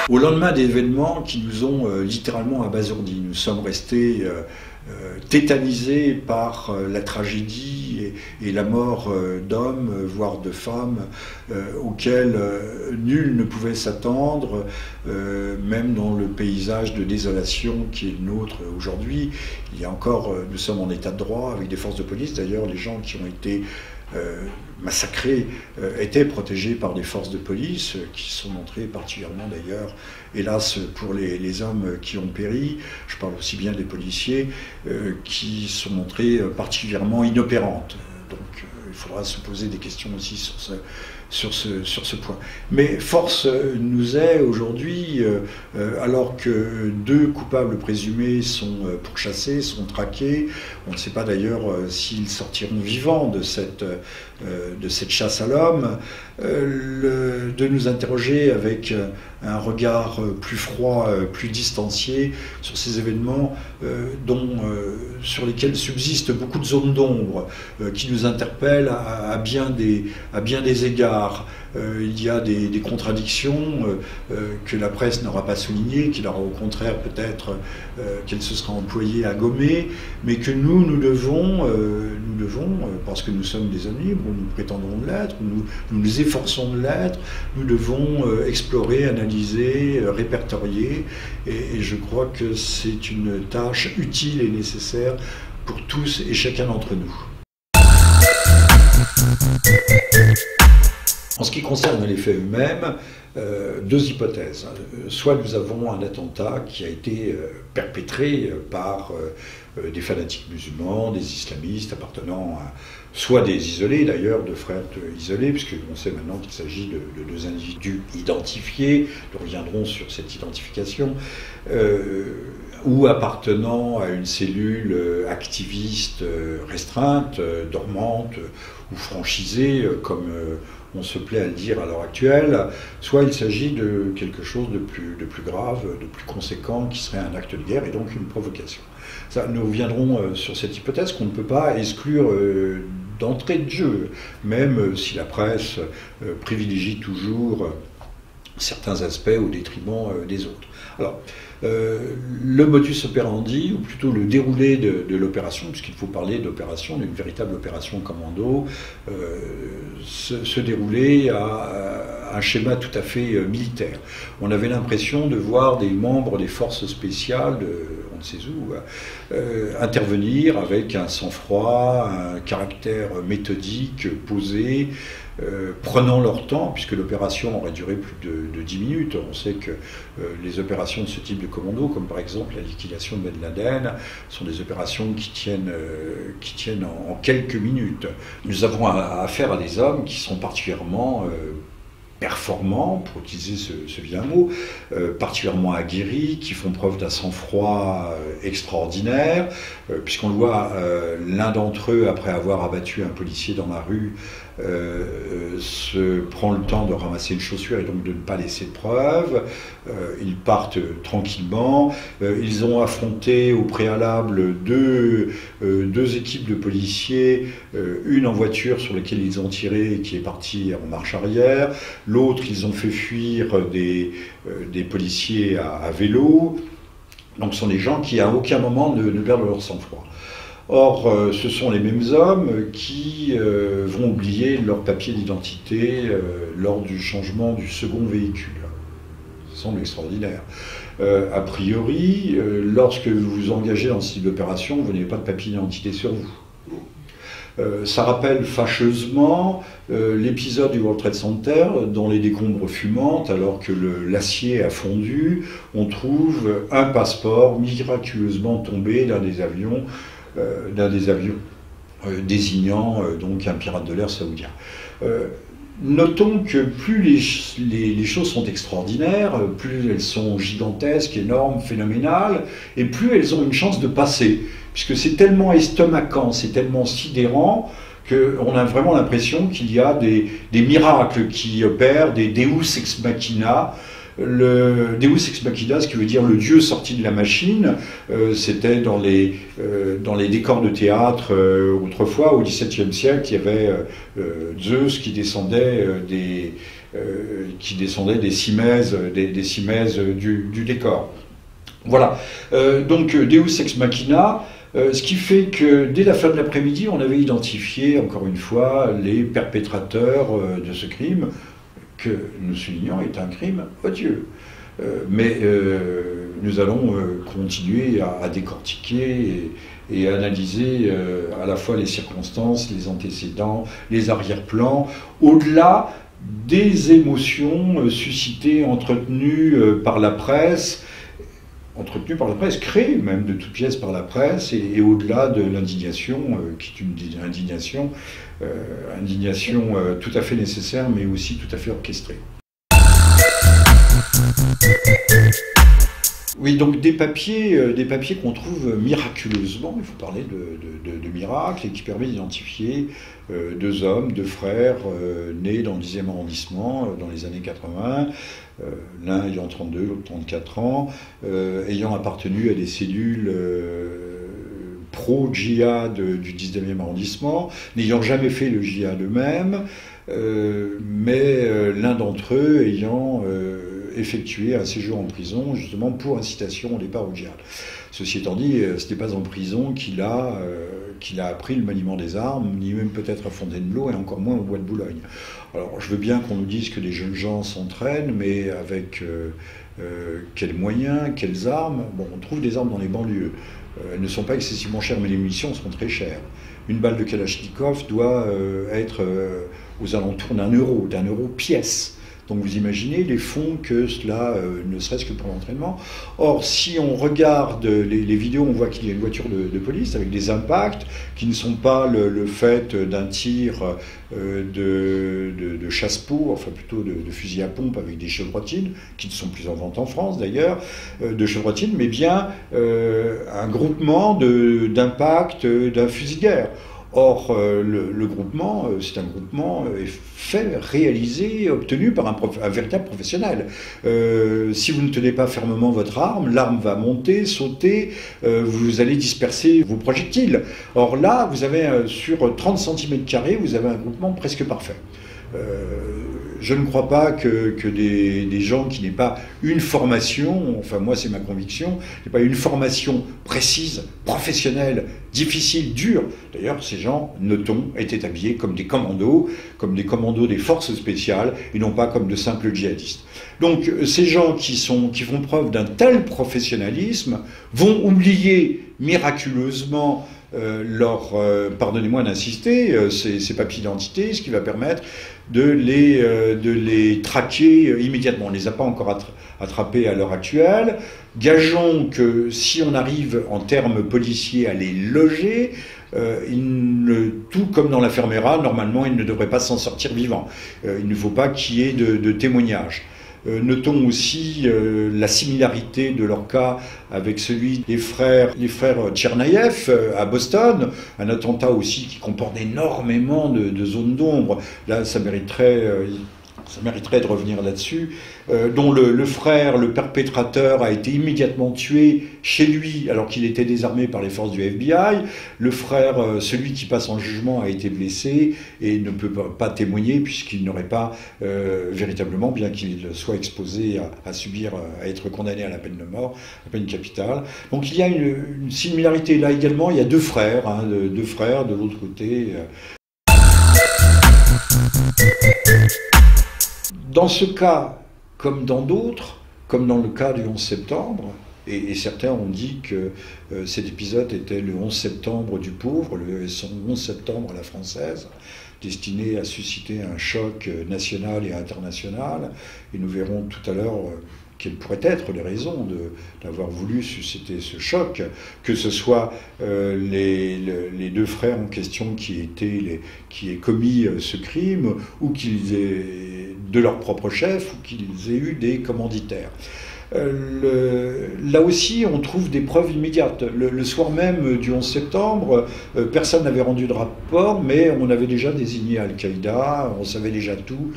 Au lendemain d'événements qui nous ont littéralement abasourdis, nous sommes restés tétanisés par la tragédie et la mort d'hommes, voire de femmes, auxquels nul ne pouvait s'attendre, même dans le paysage de désolation qui est le nôtre aujourd'hui. Il y a encore, nous sommes en état de droit avec des forces de police. D'ailleurs, les gens qui ont été massacrés étaient protégés par des forces de police qui sont montrées particulièrement d'ailleurs, hélas pour les hommes qui ont péri, je parle aussi bien des policiers, qui sont montrés particulièrement inopérantes. Donc il faudra se poser des questions aussi sur ce point. Mais force nous est aujourd'hui, alors que 2 coupables présumés sont pourchassés, sont traqués, on ne sait pas d'ailleurs s'ils sortiront vivants de cette chasse à l'homme, de nous interroger avec un regard plus froid, plus distancié sur ces événements sur lesquels subsistent beaucoup de zones d'ombre qui nous interpellent à bien des égards. Il y a des contradictions que la presse n'aura pas soulignées, qu'il aura au contraire peut-être qu'elle se sera employée à gommer, mais que nous devons, parce que nous sommes des hommes libres, nous prétendons de l'être, nous nous efforçons de l'être, nous devons explorer, analyser, répertorier, et je crois que c'est une tâche utile et nécessaire pour tous et chacun d'entre nous. En ce qui concerne les faits eux-mêmes, 2 hypothèses. Soit nous avons un attentat qui a été perpétré par des fanatiques musulmans, des islamistes appartenant à soit des isolés d'ailleurs, de frères isolés, puisqu'on sait maintenant qu'il s'agit de 2 individus identifiés, nous reviendrons sur cette identification, ou appartenant à une cellule activiste restreinte, dormante ou franchisée, comme on se plaît à le dire à l'heure actuelle, soit il s'agit de quelque chose de plus grave, de plus conséquent, qui serait un acte de guerre et donc une provocation. Ça, nous reviendrons sur cette hypothèse qu'on ne peut pas exclure d'entrée de jeu, même si la presse privilégie toujours certains aspects au détriment des autres. Alors, le modus operandi, ou plutôt le déroulé de l'opération, puisqu'il faut parler d'opération, d'une véritable opération commando, se déroulait à un schéma tout à fait militaire. On avait l'impression de voir des membres des forces spéciales, on ne sait où, intervenir avec un sang-froid, un caractère méthodique, posé, prenant leur temps, puisque l'opération aurait duré plus de 10 minutes. On sait que les opérations de ce type de commando, comme par exemple la liquidation de Ben Laden, sont des opérations qui tiennent en quelques minutes. Nous avons affaire à des hommes qui sont particulièrement performants, pour utiliser ce vilain mot, particulièrement aguerris, qui font preuve d'un sang-froid extraordinaire, puisqu'on le voit, l'un d'entre eux, après avoir abattu un policier dans la rue, se prend le temps de ramasser une chaussure et donc de ne pas laisser de preuves. Ils partent tranquillement. Ils ont affronté au préalable deux équipes de policiers, une en voiture sur laquelle ils ont tiré et qui est partie en marche arrière, l'autre ils ont fait fuir des policiers à vélo. Donc ce sont des gens qui à aucun moment ne perdent leur sang-froid. Or, ce sont les mêmes hommes qui vont oublier leur papier d'identité lors du changement du second véhicule. Ça semble extraordinaire. A priori, lorsque vous vous engagez dans ce type d'opération, vous n'avez pas de papier d'identité sur vous. Ça rappelle fâcheusement l'épisode du World Trade Center, dans les décombres fumantes, alors que l'acier a fondu, on trouve un passeport miraculeusement tombé d'un des avions désignant donc un pirate de l'air saoudien. Notons que plus les choses sont extraordinaires, plus elles sont gigantesques, énormes, phénoménales, et plus elles ont une chance de passer. Puisque c'est tellement estomacant, c'est tellement sidérant, qu'on a vraiment l'impression qu'il y a des miracles qui opèrent, des Deus ex machina. Le Deus ex machina, ce qui veut dire le Dieu sorti de la machine, c'était dans les décors de théâtre autrefois, au XVIIe siècle, il y avait Zeus qui descendait des cimaises, des cimaises du décor. Voilà. Donc Deus ex machina. Ce qui fait que dès la fin de l'après-midi, on avait identifié, encore une fois, les perpétrateurs de ce crime, que nous soulignons est un crime odieux. Mais nous allons continuer à décortiquer et à analyser à la fois les circonstances, les antécédents, les arrière-plans, au-delà des émotions suscitées, entretenues par la presse, créée même de toutes pièces par la presse, et au-delà de l'indignation, qui est une indignation tout à fait nécessaire, mais aussi tout à fait orchestrée. Oui, donc des papiers qu'on trouve miraculeusement, il faut parler de miracles, et qui permettent d'identifier deux hommes, deux frères, nés dans le 10e arrondissement dans les années 80, l'un ayant 32, l'autre 34 ans, ayant appartenu à des cellules pro-djihad du 19e arrondissement, n'ayant jamais fait le djihad eux-mêmes, mais l'un d'entre eux ayant effectué un séjour en prison justement pour incitation au départ au djihad. Ceci étant dit, ce n'est pas en prison qu'il a appris le maniement des armes, ni même peut-être à Fontainebleau, et encore moins au Bois de Boulogne. Alors je veux bien qu'on nous dise que les jeunes gens s'entraînent, mais avec quels moyens, quelles armes? Bon, on trouve des armes dans les banlieues. Elles ne sont pas excessivement chères, mais les munitions sont très chères. Une balle de Kalachnikov doit être aux alentours d'un euro pièce. Donc vous imaginez les fonds que cela, ne serait-ce que pour l'entraînement. Or, si on regarde les vidéos, on voit qu'il y a une voiture de police avec des impacts qui ne sont pas le fait d'un tir de chasse-peau, enfin plutôt de fusil à pompe avec des chevrotines, qui ne sont plus en vente en France d'ailleurs, de chevrotines, mais bien un groupement d'impacts d'un fusil de guerre. Or, le groupement, c'est un groupement réalisé, obtenu par un véritable professionnel. Si vous ne tenez pas fermement votre arme, l'arme va monter, sauter, vous allez disperser vos projectiles. Or là, vous avez sur 30 cm², vous avez un groupement presque parfait. Je ne crois pas que des gens qui n'aient pas une formation, enfin moi c'est ma conviction, n'aient pas une formation précise, professionnelle, difficile, dure. D'ailleurs ces gens, notons, étaient habillés comme des commandos des forces spéciales, et non pas comme de simples djihadistes. Donc ces gens qui font preuve d'un tel professionnalisme vont oublier miraculeusement pardonnez-moi d'insister, ces papiers d'identité, ce qui va permettre de les traquer immédiatement. On ne les a pas encore attrapés à l'heure actuelle. Gageons que si on arrive en termes policiers à les loger, tout comme dans l'affaire Mera, normalement ils ne devraient pas s'en sortir vivants. Il ne faut pas qu'il y ait de témoignages. Notons aussi la similarité de leur cas avec celui des frères Tchernaïev à Boston, un attentat aussi qui comporte énormément de zones d'ombre. Là, ça mériterait de revenir là-dessus, dont le frère, le perpétrateur, a été immédiatement tué chez lui alors qu'il était désarmé par les forces du FBI. Le frère, celui qui passe en jugement, a été blessé et ne peut pas témoigner puisqu'il n'aurait pas véritablement, bien qu'il soit exposé à être condamné à la peine de mort, la peine capitale. Donc il y a une similarité là également. Il y a deux frères de l'autre côté. Dans ce cas, comme dans d'autres, comme dans le cas du 11 septembre, et certains ont dit que cet épisode était le 11 septembre du pauvre, le 11 septembre à la française, destiné à susciter un choc national et international, et nous verrons tout à l'heure quelles pourraient être les raisons d'avoir voulu susciter ce choc, que ce soit les deux frères en question qui aient commis ce crime, ou qu'ils aient de leur propre chef, ou qu'ils aient eu des commanditaires. Là aussi, on trouve des preuves immédiates. Le soir même du 11 septembre, personne n'avait rendu de rapport, mais on avait déjà désigné Al-Qaïda, on savait déjà tout.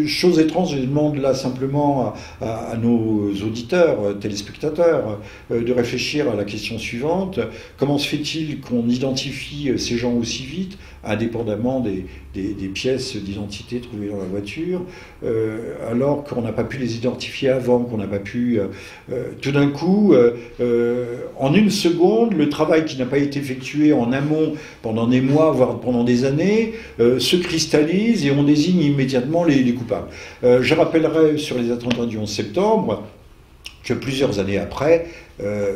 Chose étrange, je demande là simplement à nos auditeurs, téléspectateurs, de réfléchir à la question suivante. Comment se fait-il qu'on identifie ces gens aussi vite, indépendamment des pièces d'identité trouvées dans la voiture, alors qu'on n'a pas pu les identifier avant, qu'on n'a pas pu... tout d'un coup, en une seconde, le travail qui n'a pas été effectué en amont pendant des mois, voire pendant des années, se cristallise et on désigne immédiatement les coupables. Je rappellerai sur les attentats du 11 septembre que plusieurs années après,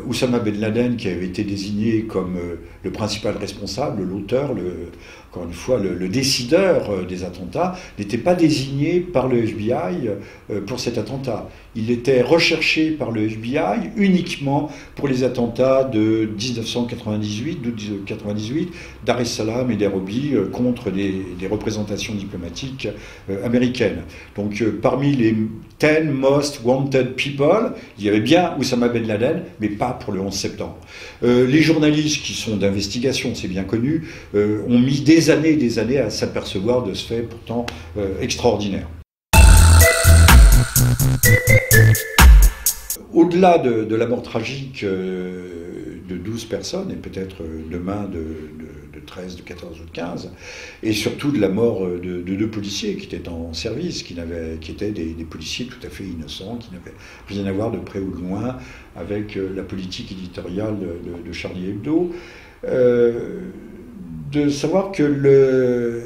Oussama Ben Laden, qui avait été désigné comme le principal responsable, l'auteur, encore une fois, le décideur des attentats, n'était pas désigné par le FBI pour cet attentat. Il était recherché par le FBI uniquement pour les attentats de 1998, Dar es Salaam et Nairobi, contre des représentations diplomatiques américaines. Donc parmi les 10 most wanted people, il y avait bien Oussama Ben Laden, mais pas pour le 11 septembre. Les journalistes qui sont d'investigation, c'est bien connu, ont mis des années et des années à s'apercevoir de ce fait pourtant extraordinaire. Au-delà de la mort tragique de 12 personnes, et peut-être demain de 13, de 14 ou de 15, et surtout de la mort de 2 policiers qui étaient en service, qui étaient des policiers tout à fait innocents, qui n'avaient rien à voir de près ou de loin avec la politique éditoriale de Charlie Hebdo, de savoir que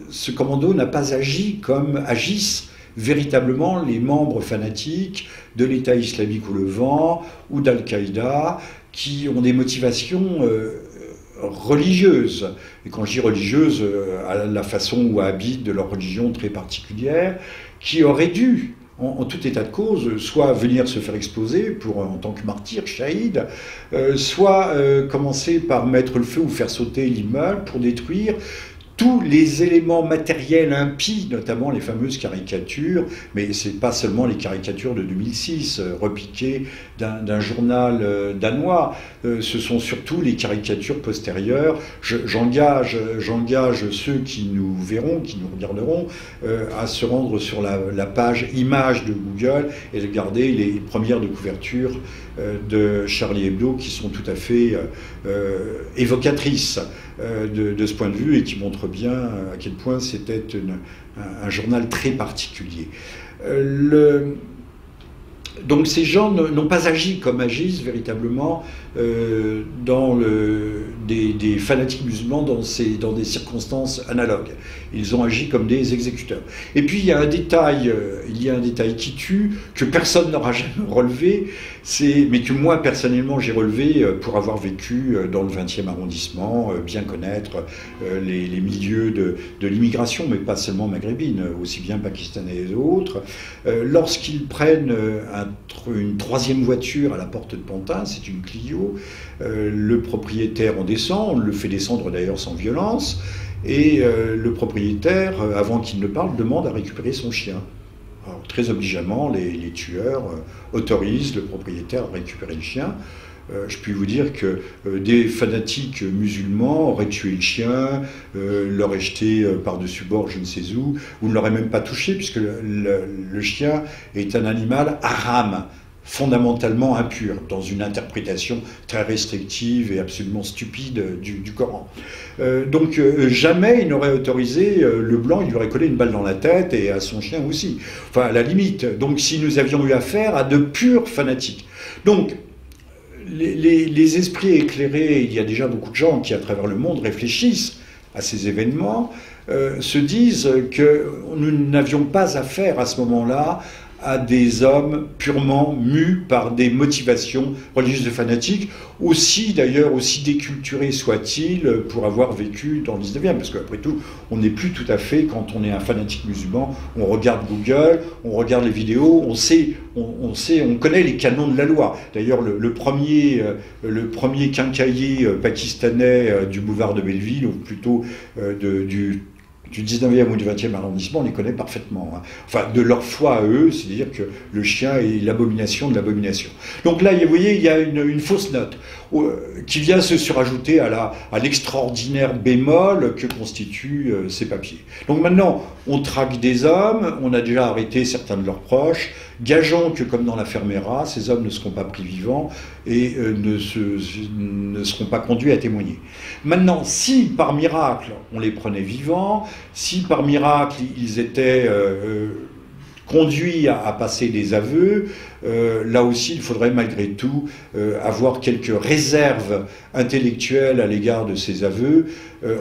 ce commando n'a pas agi comme agissent véritablement les membres fanatiques de l'État islamique au Levant ou d'Al-Qaïda, qui ont des motivations religieuses. Et quand je dis religieuses, à la façon ou à habit de leur religion très particulière, qui auraient dû, en tout état de cause, soit venir se faire exploser en tant que martyr, shahid, soit commencer par mettre le feu ou faire sauter l'immeuble pour détruire tous les éléments matériels impies, notamment les fameuses caricatures, mais ce n'est pas seulement les caricatures de 2006, repiquées d'un journal danois, ce sont surtout les caricatures postérieures. J'engage ceux qui nous verront, qui nous regarderont, à se rendre sur la page images de Google et de regarder les premières de couverture de Charlie Hebdo, qui sont tout à fait évocatrices de ce point de vue et qui montrent bien à quel point c'était un journal très particulier. Donc ces gens n'ont pas agi comme agissent véritablement dans des fanatiques musulmans dans des circonstances analogues. Ils ont agi comme des exécuteurs. Et puis il y a un détail qui tue, que personne n'aura jamais relevé, mais que moi personnellement j'ai relevé pour avoir vécu dans le 20e arrondissement, bien connaître les milieux de l'immigration, mais pas seulement maghrébine, aussi bien pakistanais et autres. Lorsqu'ils prennent une 3e voiture à la porte de Pantin, c'est une Clio, le propriétaire en descend, on le fait descendre d'ailleurs sans violence, et le propriétaire, avant qu'il ne parle, demande à récupérer son chien. Alors, très obligeamment, les tueurs autorisent le propriétaire à récupérer le chien. Je puis vous dire que des fanatiques musulmans auraient tué le chien, l'auraient jeté par-dessus bord je ne sais où, ou ne l'auraient même pas touché, puisque le chien est un animal haram, fondamentalement impur, dans une interprétation très restrictive et absolument stupide du Coran. Donc jamais il n'aurait autorisé le blanc, il lui aurait collé une balle dans la tête, et à son chien aussi. Enfin, à la limite. Donc si nous avions eu affaire à de purs fanatiques. Donc, les esprits éclairés, il y a déjà beaucoup de gens qui, à travers le monde, réfléchissent à ces événements, se disent que nous n'avions pas affaire à ce moment-là à des hommes purement mus par des motivations religieuses et fanatiques, aussi d'ailleurs, aussi déculturés soient-ils pour avoir vécu dans le 19e, parce qu'après tout, on n'est plus tout à fait, quand on est un fanatique musulman, on regarde Google, on regarde les vidéos, on connaît les canons de la loi. D'ailleurs, le premier quincaillier pakistanais du boulevard de Belleville, ou plutôt du 19e ou du 20e arrondissement, on les connaît parfaitement. Hein. Enfin, de leur foi à eux, c'est-à-dire que le chien est l'abomination de l'abomination. Donc là, vous voyez, il y a une fausse note qui vient se surajouter à l'extraordinaire bémol que constituent ces papiers. Donc maintenant, on traque des hommes, on a déjà arrêté certains de leurs proches, gageons que, comme dans l'affaire Mera, ces hommes ne seront pas pris vivants et ne seront pas conduits à témoigner. Maintenant, si par miracle on les prenait vivants, si par miracle ils étaient conduits à passer des aveux, là aussi il faudrait malgré tout avoir quelques réserves intellectuelles à l'égard de ces aveux,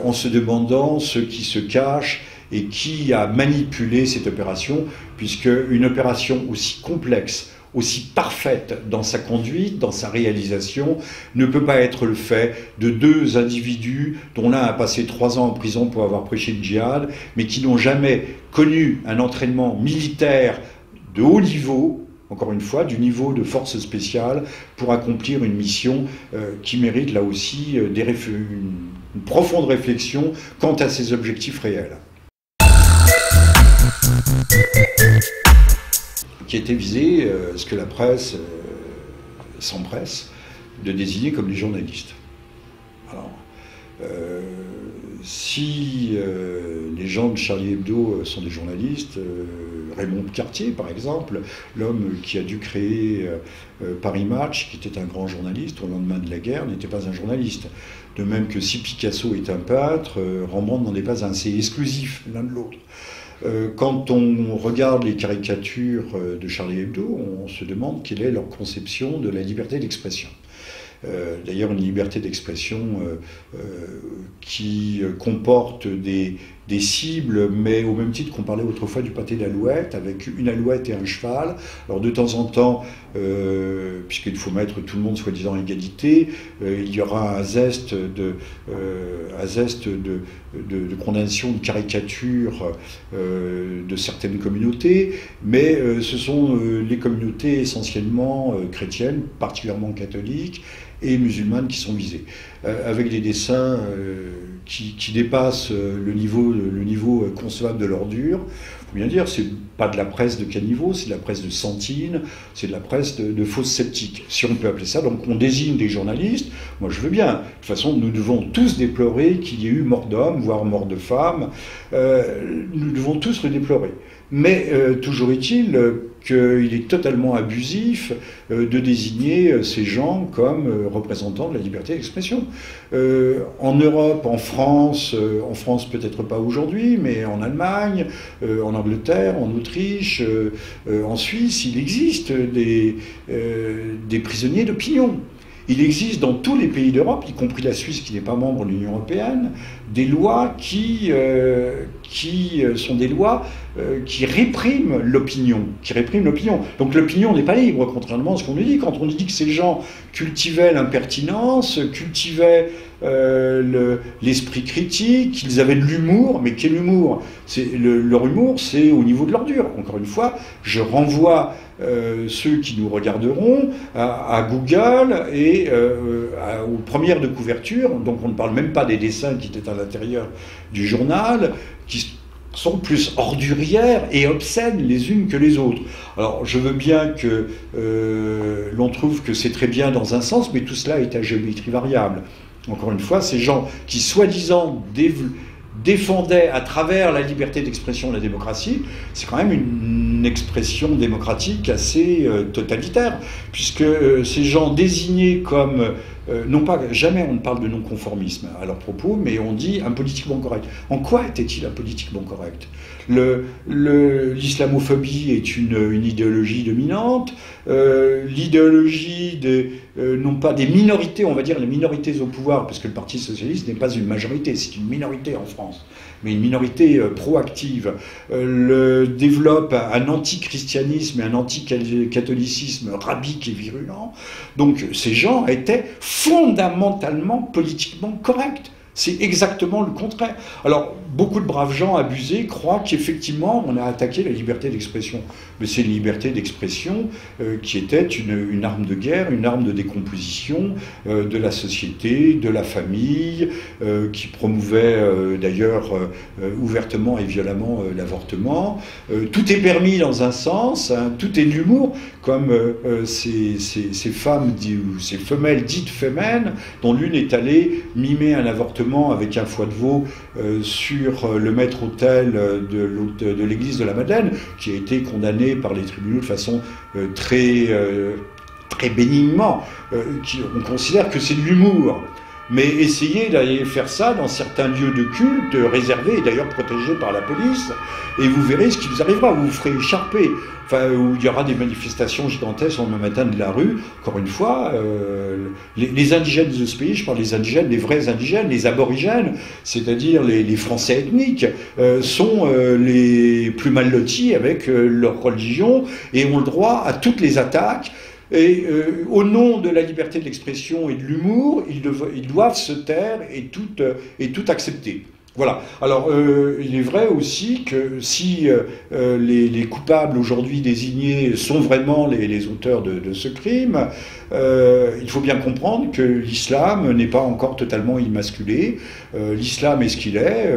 en se demandant ce qui se cache et qui a manipulé cette opération, puisque une opération aussi complexe, aussi parfaite dans sa conduite, dans sa réalisation, ne peut pas être le fait de deux individus dont l'un a passé 3 ans en prison pour avoir prêché le djihad, mais qui n'ont jamais connu un entraînement militaire de haut niveau, encore une fois, du niveau de force spéciale, pour accomplir une mission qui mérite là aussi une profonde réflexion quant à ses objectifs réels. Qui était visé, ce que la presse s'empresse de désigner comme des journalistes. Alors, si les gens de Charlie Hebdo sont des journalistes, Raymond Cartier par exemple, l'homme qui a dû créer Paris Match, qui était un grand journaliste au lendemain de la guerre, n'était pas un journaliste. De même que si Picasso est un peintre, Rembrandt n'en est pas un, c'est exclusif l'un de l'autre. Quand on regarde les caricatures de Charlie Hebdo, on se demande quelle est leur conception de la liberté d'expression. D'ailleurs, une liberté d'expression qui comporte des cibles, mais au même titre qu'on parlait autrefois du pâté d'alouette, avec une alouette et un cheval. Alors de temps en temps, puisqu'il faut mettre tout le monde soi-disant égalité, il y aura un zeste de condamnation, de caricature de certaines communautés, mais ce sont les communautés essentiellement chrétiennes, particulièrement catholiques, et musulmanes qui sont visées, avec des dessins qui dépassent le niveau concevable de l'ordure. Il faut bien dire, c'est pas de la presse de caniveau, c'est de la presse de santine, c'est de la presse de fausses sceptiques, si on peut appeler ça. Donc on désigne des journalistes, moi je veux bien. De toute façon, nous devons tous déplorer qu'il y ait eu mort d'hommes, voire mort de femmes. Nous devons tous le déplorer. Mais toujours est-il qu'il est totalement abusif de désigner ces gens comme représentants de la liberté d'expression. En Europe, en France peut-être pas aujourd'hui, mais en Allemagne, en Angleterre, en Autriche, en Suisse, il existe des prisonniers d'opinion. Il existe dans tous les pays d'Europe, y compris la Suisse qui n'est pas membre de l'Union européenne, des lois qui sont des lois qui répriment l'opinion. Donc l'opinion n'est pas libre, contrairement à ce qu'on nous dit. Quand on nous dit que ces gens cultivaient l'impertinence, cultivaient l'esprit critique, qu'ils avaient de l'humour, mais quel humour? Leur humour, c'est au niveau de l'ordure. Encore une fois, je renvoie ceux qui nous regarderont à Google et aux premières de couverture, donc on ne parle même pas des dessins qui étaient à l'intérieur du journal, qui sont plus ordurières et obscènes les unes que les autres. Alors je veux bien que l'on trouve que c'est très bien dans un sens, mais tout cela est à géométrie variable. Encore une fois, ces gens qui soi-disant défendaient à travers la liberté d'expression la démocratie, c'est quand même une expression démocratique assez totalitaire, puisque ces gens désignés comme, non pas, jamais on ne parle de non-conformisme à leur propos, mais on dit impolitiquement correct. En quoi était-il impolitiquement correct? L'islamophobie est une idéologie dominante, l'idéologie non pas des minorités, on va dire les minorités au pouvoir, parce que le Parti socialiste n'est pas une majorité, c'est une minorité en France. mais une minorité proactive, développe un antichristianisme et un anticatholicisme rabique et virulent. Donc ces gens étaient fondamentalement politiquement corrects. C'est exactement le contraire. Alors, beaucoup de braves gens abusés croient qu'effectivement, on a attaqué la liberté d'expression. Mais c'est une liberté d'expression qui était une arme de guerre, une arme de décomposition de la société, de la famille, qui promouvait d'ailleurs ouvertement et violemment l'avortement. Tout est permis dans un sens, hein, tout est de l'humour, comme ces femmes, ou ces femelles dites fémènes, dont l'une est allée mimer un avortement avec un foie de veau sur le maître-autel de l'église de la Madeleine, qui a été condamné par les tribunaux de façon très bénignement. On considère que c'est de l'humour. Mais essayez d'aller faire ça dans certains lieux de culte réservés et d'ailleurs protégés par la police, et vous verrez ce qui vous arrivera. Vous vous ferez écharper. Enfin, où il y aura des manifestations gigantesques le matin de la rue. Encore une fois, les indigènes de ce pays, je parle des indigènes, les vrais indigènes, les aborigènes, c'est-à-dire les Français ethniques, sont les plus mal lotis avec leur religion et ont le droit à toutes les attaques. Et au nom de la liberté de l'expression et de l'humour, ils doivent se taire et tout accepter. Voilà. Alors, il est vrai aussi que si les coupables aujourd'hui désignés sont vraiment les auteurs de ce crime, il faut bien comprendre que l'islam n'est pas encore totalement immasculé. L'islam est ce qu'il est.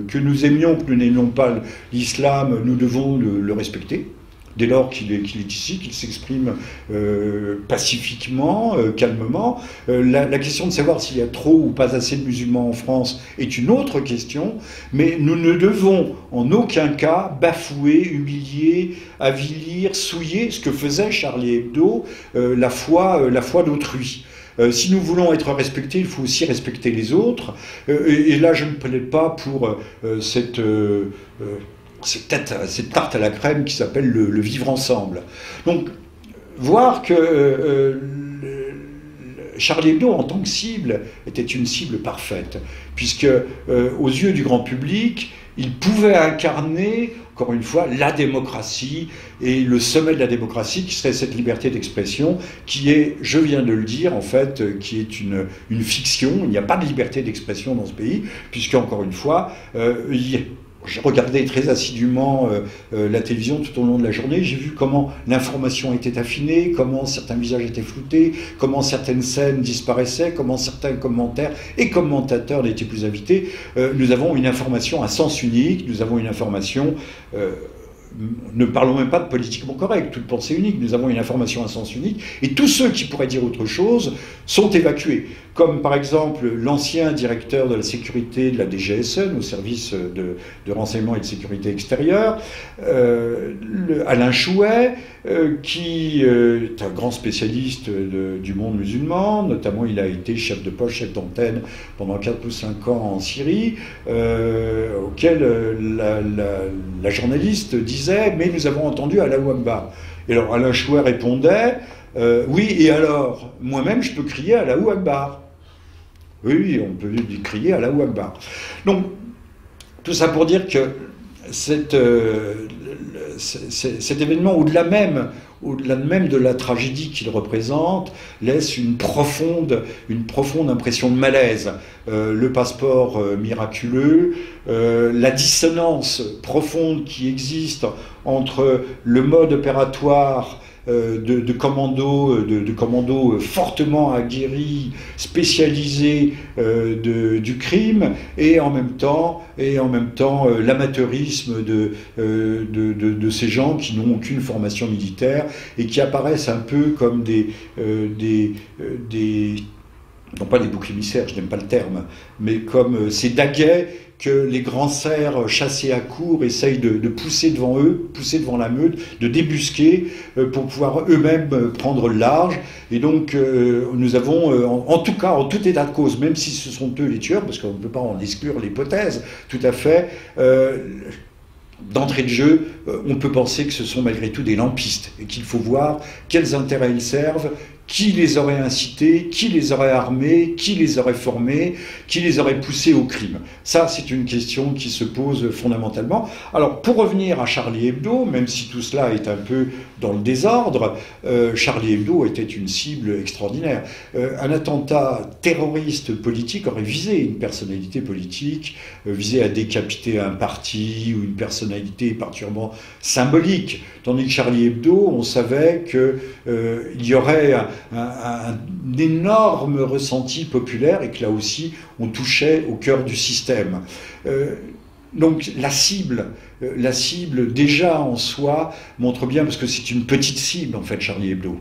Que nous aimions, que nous n'aimions pas l'islam, nous devons le respecter. Dès lors qu'il est ici, qu'il s'exprime pacifiquement, calmement. La question de savoir s'il y a trop ou pas assez de musulmans en France est une autre question, mais nous ne devons en aucun cas bafouer, humilier, avilir, souiller ce que faisait Charlie Hebdo, la foi d'autrui. Si nous voulons être respectés, il faut aussi respecter les autres. Et là, je ne plaide pas pour cette tarte à la crème qui s'appelle le vivre ensemble. Donc, voir que Charlie Hebdo, en tant que cible, était une cible parfaite, puisque aux yeux du grand public, il pouvait incarner, encore une fois, la démocratie et le sommet de la démocratie qui serait cette liberté d'expression qui est, je viens de le dire, en fait, qui est une fiction. Il n'y a pas de liberté d'expression dans ce pays, puisque, encore une fois, j'ai regardé très assidûment la télévision tout au long de la journée. J'ai vu comment l'information était affinée, comment certains visages étaient floutés, comment certaines scènes disparaissaient, comment certains commentaires et commentateurs n'étaient plus invités. Nous avons une information à sens unique, nous avons une information... ne parlons même pas de politiquement correct, toute pensée unique, nous avons une information à sens unique, et tous ceux qui pourraient dire autre chose sont évacués, comme par exemple l'ancien directeur de la sécurité de la DGSE, au service de renseignement et de sécurité extérieure, Alain Chouet, qui est un grand spécialiste du monde musulman, notamment il a été chef de poste, chef d'antenne pendant 4 ou 5 ans en Syrie, auquel la journaliste disait « mais nous avons entendu Allahu Akbar ». Et alors Alain Chouet répondait « oui, et alors, moi-même je peux crier Allahu Akbar ». Oui, on peut crier Allahu Akbar. Donc, tout ça pour dire que cet événement, au-delà même de la tragédie qu'il représente, laisse une profonde impression de malaise. Le passeport miraculeux, la dissonance profonde qui existe entre le mode opératoire de commandos fortement aguerris, spécialisés du crime, et en même temps l'amateurisme de ces gens qui n'ont aucune formation militaire et qui apparaissent un peu comme non pas des boucs émissaires, je n'aime pas le terme, mais comme ces daguets que les grands cerfs chassés à courre essayent de pousser devant eux, pousser devant la meute, de débusquer pour pouvoir eux-mêmes prendre le large. Et donc nous avons, en tout cas, en tout état de cause, même si ce sont eux les tueurs, parce qu'on ne peut pas en exclure l'hypothèse, tout à fait, d'entrée de jeu, on peut penser que ce sont malgré tout des lampistes, et qu'il faut voir quels intérêts ils servent, qui les aurait incités, qui les aurait armés, qui les aurait formés, qui les aurait poussés au crime. Ça, c'est une question qui se pose fondamentalement. Alors, pour revenir à Charlie Hebdo, même si tout cela est un peu dans le désordre, Charlie Hebdo était une cible extraordinaire. Un attentat terroriste politique aurait visé une personnalité politique, visé à décapiter un parti ou une personnalité particulièrement symbolique. Tandis que Charlie Hebdo, on savait qu'il y aurait un énorme ressenti populaire et que là aussi, on touchait au cœur du système. Donc la cible déjà en soi montre bien, parce que c'est une petite cible en fait, Charlie Hebdo.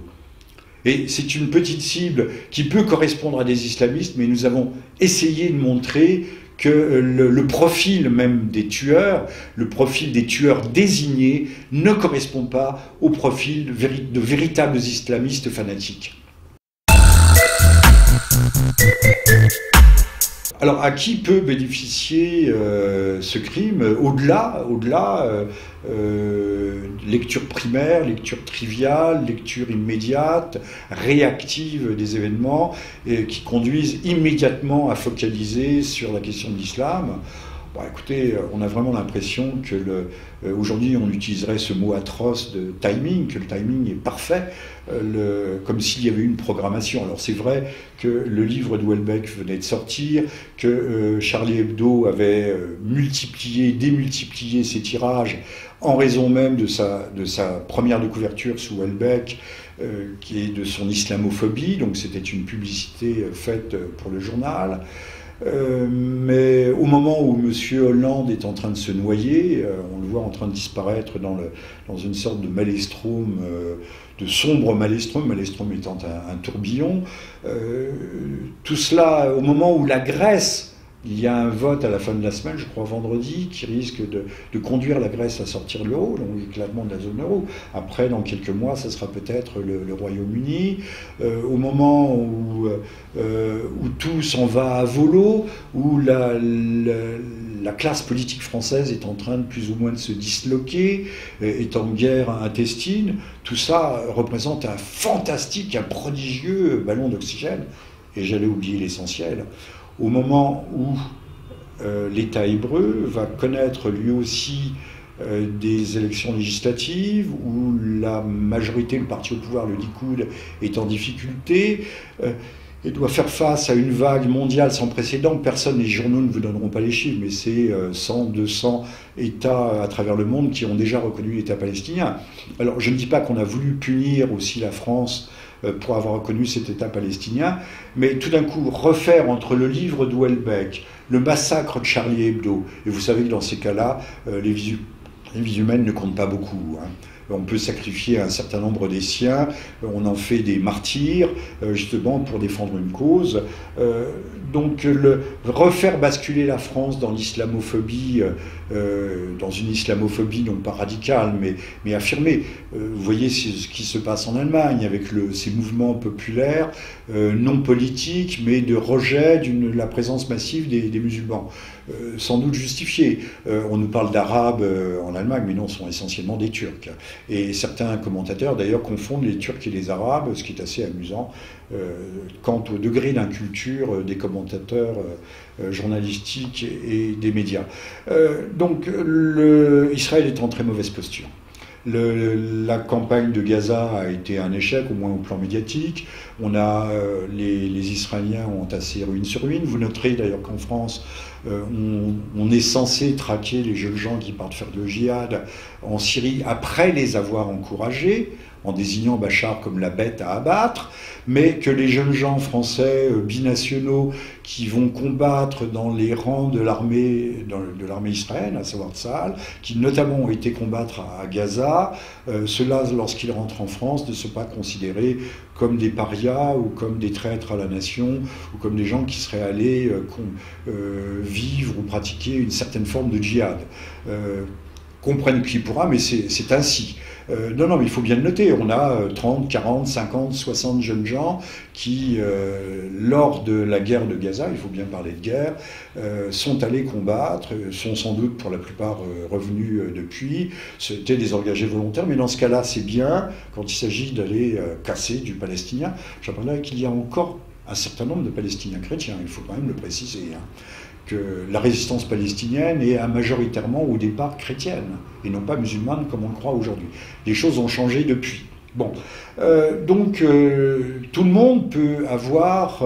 Et c'est une petite cible qui peut correspondre à des islamistes, mais nous avons essayé de montrer que le profil même des tueurs, le profil des tueurs désignés, ne correspond pas au profil de véritables islamistes fanatiques. Alors, à qui peut bénéficier ce crime au-delà lecture primaire, lecture triviale, lecture immédiate, réactive des événements qui conduisent immédiatement à focaliser sur la question de l'islam. Bon, écoutez, on a vraiment l'impression que aujourd'hui on utiliserait ce mot atroce de timing, que le timing est parfait, comme s'il y avait eu une programmation. Alors c'est vrai que le livre de Houellebecq venait de sortir, que Charlie Hebdo avait démultiplié ses tirages en raison même de sa première de couverture sous Houellebecq, qui est de son islamophobie, donc c'était une publicité faite pour le journal. Mais au moment où M. Hollande est en train de se noyer, on le voit en train de disparaître dans une sorte de maelstrom, de sombre maelstrom étant un tourbillon, tout cela au moment où la Grèce, il y a un vote à la fin de la semaine, je crois vendredi, qui risque de conduire la Grèce à sortir de l'euro, donc l'éclatement de la zone euro. Après, dans quelques mois, ça sera peut-être le Royaume-Uni. Au moment où tout s'en va à volo, où la classe politique française est en train de plus ou moins de se disloquer, est en guerre intestine, tout ça représente un fantastique, un prodigieux ballon d'oxygène. Et j'allais oublier l'essentiel. Au moment où l'État hébreu va connaître lui aussi des élections législatives, où la majorité, le parti au pouvoir, le Likoud, est en difficulté, et doit faire face à une vague mondiale sans précédent. Personne, les journaux ne vous donneront pas les chiffres, mais c'est 100, 200 États à travers le monde qui ont déjà reconnu l'État palestinien. Alors je ne dis pas qu'on a voulu punir aussi la France pour avoir reconnu cet État palestinien, mais tout d'un coup, refaire entre le livre de Houellebecq, le massacre de Charlie Hebdo, et vous savez que dans ces cas-là, les vies humaines ne comptent pas beaucoup, hein. On peut sacrifier un certain nombre des siens, on en fait des martyrs, justement pour défendre une cause. Donc refaire basculer la France dans l'islamophobie, dans une islamophobie non pas radicale, mais affirmée. Vous voyez ce qui se passe en Allemagne avec ces mouvements populaires, non politiques, mais de rejet de la présence massive des musulmans. Sans doute justifié. On nous parle d'Arabes en Allemagne, mais non, ce sont essentiellement des Turcs. Et certains commentateurs, d'ailleurs, confondent les Turcs et les Arabes, ce qui est assez amusant, quant au degré d'inculture des commentateurs journalistiques et des médias. Donc, Israël est en très mauvaise posture. La campagne de Gaza a été un échec, au moins au plan médiatique. Les Israéliens ont entassé ruine sur ruine. Vous noterez d'ailleurs qu'en France, on est censé traquer les jeunes gens qui partent faire le djihad en Syrie après les avoir encouragés, en désignant Bachar comme la bête à abattre, mais que les jeunes gens français binationaux qui vont combattre dans les rangs de l'armée israélienne, à savoir Tsahal, qui notamment ont été combattre à Gaza, ceux-là, lorsqu'ils rentrent en France, ne sont pas considérés comme des parias ou comme des traîtres à la nation ou comme des gens qui seraient allés vivre ou pratiquer une certaine forme de djihad. comprenne qui pourra, mais c'est ainsi. Non, mais il faut bien le noter, on a 30, 40, 50, 60 jeunes gens qui, lors de la guerre de Gaza, il faut bien parler de guerre, sont allés combattre, sont sans doute pour la plupart revenus depuis, c'était des engagés volontaires, mais dans ce cas-là, c'est bien, quand il s'agit d'aller casser du palestinien. J'apprenais qu'il y a encore un certain nombre de Palestiniens chrétiens, il faut quand même le préciser, hein, que la résistance palestinienne est majoritairement au départ chrétienne et non pas musulmane comme on le croit aujourd'hui. Les choses ont changé depuis. Bon, donc tout le monde peut avoir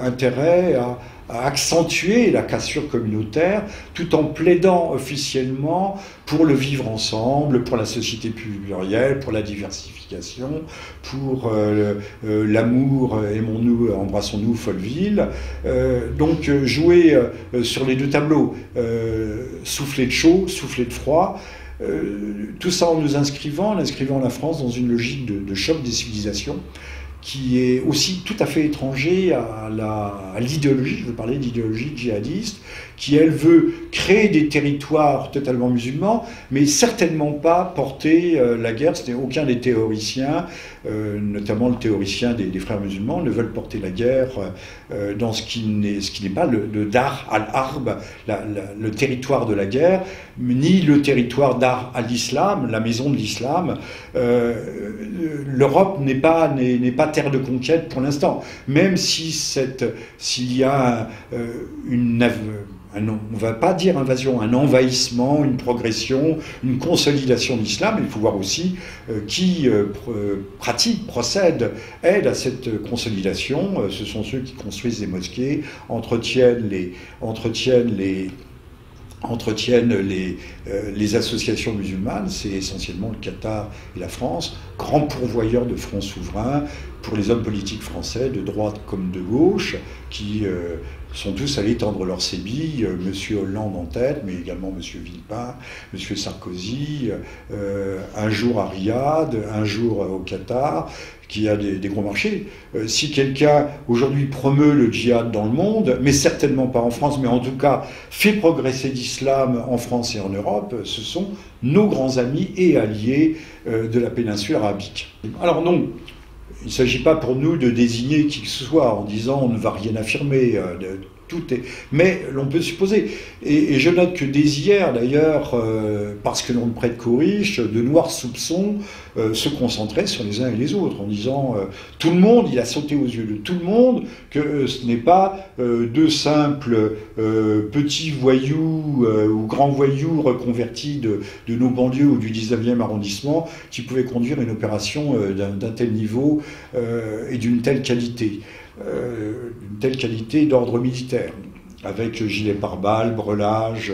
intérêt à accentuer la cassure communautaire tout en plaidant officiellement pour le vivre ensemble, pour la société plurielle, pour la diversification, pour l'amour, aimons-nous, embrassons-nous, Folleville. Donc jouer sur les deux tableaux, souffler de chaud, souffler de froid, tout ça en nous inscrivant la France dans une logique de choc des civilisations, qui est aussi tout à fait étranger à l'idéologie, je veux parler d'idéologie djihadiste, qui, elle, veut créer des territoires totalement musulmans, mais certainement pas porter la guerre. Aucun des théoriciens, notamment le théoricien des frères musulmans, ne veulent porter la guerre dans ce qui n'est pas le Dar al-Harb, le territoire de la guerre, ni le territoire Dar al-Islam, la maison de l'islam. L'Europe n'est pas terre de conquête pour l'instant, même si s'il y a on ne va pas dire invasion, un envahissement, une progression, une consolidation de l'islam. Il faut voir aussi qui procède, aide à cette consolidation. Ce sont ceux qui construisent des mosquées, entretiennent les associations musulmanes. C'est essentiellement le Qatar et la France, grands pourvoyeurs de fronts souverains pour les hommes politiques français, de droite comme de gauche, qui sont tous allés tendre leur sébilles, M. Hollande en tête, mais également M. Villepin, M. Sarkozy, un jour à Riyad, un jour au Qatar, qui a des gros marchés. Si quelqu'un aujourd'hui promeut le djihad dans le monde, mais certainement pas en France, mais en tout cas fait progresser l'islam en France et en Europe, ce sont nos grands amis et alliés de la péninsule arabique. Alors non, il ne s'agit pas pour nous de désigner qui que ce soit en disant on ne va rien affirmer. Mais l'on peut supposer. Et je note que dès hier, d'ailleurs, parce que l'on ne prête qu'aux riches, de noirs soupçons se concentraient sur les uns et les autres, en disant tout le monde, il a sauté aux yeux de tout le monde, que ce n'est pas deux simples petits voyous ou grands voyous reconvertis de nos banlieues ou du 19e arrondissement qui pouvaient conduire une opération d'un tel niveau et d'une telle qualité. D'ordre militaire, avec gilet pare-balles, brelage,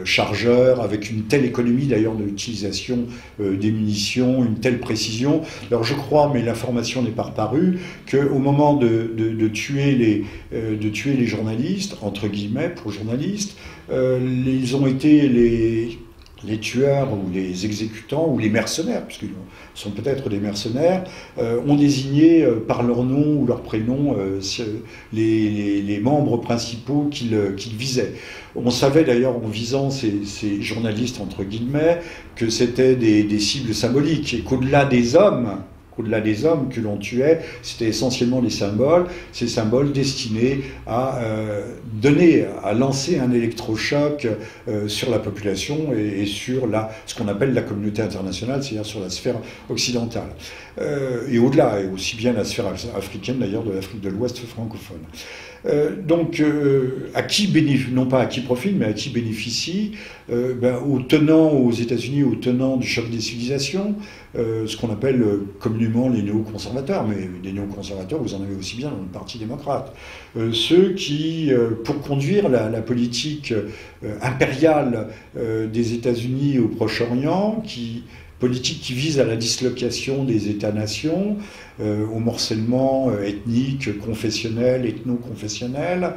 chargeurs, avec une telle économie d'ailleurs de l'utilisation des munitions, une telle précision. Alors je crois, mais l'information n'est pas reparue, qu'au moment de tuer les journalistes, entre guillemets pour journalistes, ils ont été les tueurs ou les exécutants ou les mercenaires, puisqu'ils sont peut-être des mercenaires, ont désigné par leur nom ou leur prénom les membres principaux qu'ils visaient. On savait d'ailleurs en visant ces journalistes entre guillemets que c'était des cibles symboliques et qu'au-delà des hommes que l'on tuait, c'était essentiellement des symboles, ces symboles destinés à lancer un électrochoc sur la population et sur ce qu'on appelle la communauté internationale, c'est-à-dire sur la sphère occidentale. Et au-delà, et aussi bien la sphère africaine d'ailleurs, de l'Afrique de l'Ouest francophone. Donc, à qui bénéficie, non pas à qui profite, mais à qui bénéficie, aux tenants aux États-Unis, aux tenants du choc des civilisations, ce qu'on appelle communément les néoconservateurs, mais les néoconservateurs, vous en avez aussi bien dans le Parti démocrate. Ceux qui, pour conduire la politique impériale des États-Unis au Proche-Orient, politique qui vise à la dislocation des États-nations, au morcellement ethnique, confessionnel, ethno-confessionnel,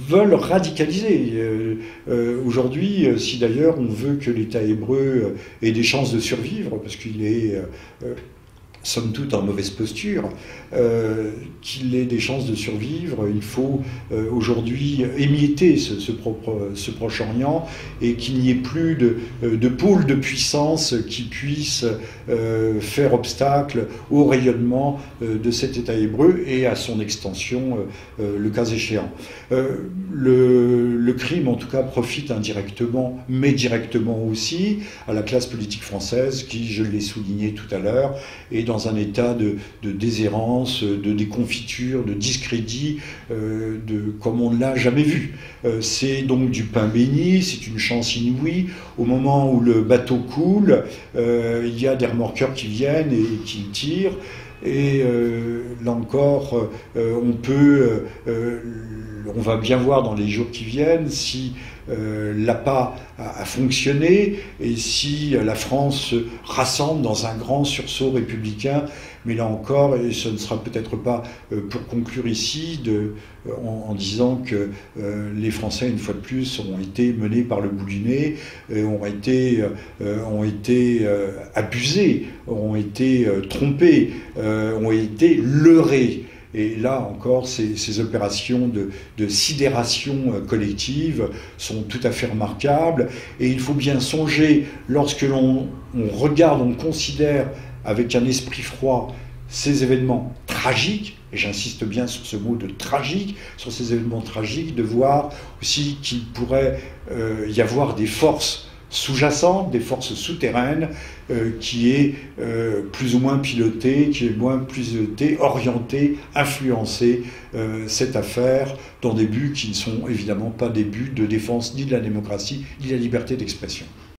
veulent radicaliser. Aujourd'hui, si d'ailleurs on veut que l'État hébreu ait des chances de survivre, parce qu'il est somme toute en mauvaise posture, qu'il ait des chances de survivre. Il faut aujourd'hui émietter ce Proche-Orient et qu'il n'y ait plus de pôle de puissance qui puisse faire obstacle au rayonnement de cet État hébreu et à son extension, le cas échéant. Le crime, en tout cas, profite indirectement, mais directement aussi, à la classe politique française qui, je l'ai souligné tout à l'heure, est dans un état de déshérence, de déconfiture, de discrédit, comme on ne l'a jamais vu. C'est donc du pain béni, c'est une chance inouïe. Au moment où le bateau coule, il y a des remorqueurs qui viennent et qui tirent. Et là encore, on va bien voir dans les jours qui viennent si l'APA a fonctionné et si la France se rassemble dans un grand sursaut républicain. Mais là encore, et ce ne sera peut-être pas pour conclure ici, en disant que les Français, une fois de plus, ont été menés par le bout du nez, ont été abusés, ont été trompés, ont été leurrés. Et là encore, ces opérations de sidération collective sont tout à fait remarquables. Et il faut bien songer, lorsque l'on regarde, on considère avec un esprit froid ces événements tragiques, et j'insiste bien sur ce mot de tragique, sur ces événements tragiques, de voir aussi qu'il pourrait y avoir des forces sous-jacentes, des forces souterraines, qui est plus ou moins pilotée, orientée, influencée cette affaire dans des buts qui ne sont évidemment pas des buts de défense ni de la démocratie, ni de la liberté d'expression.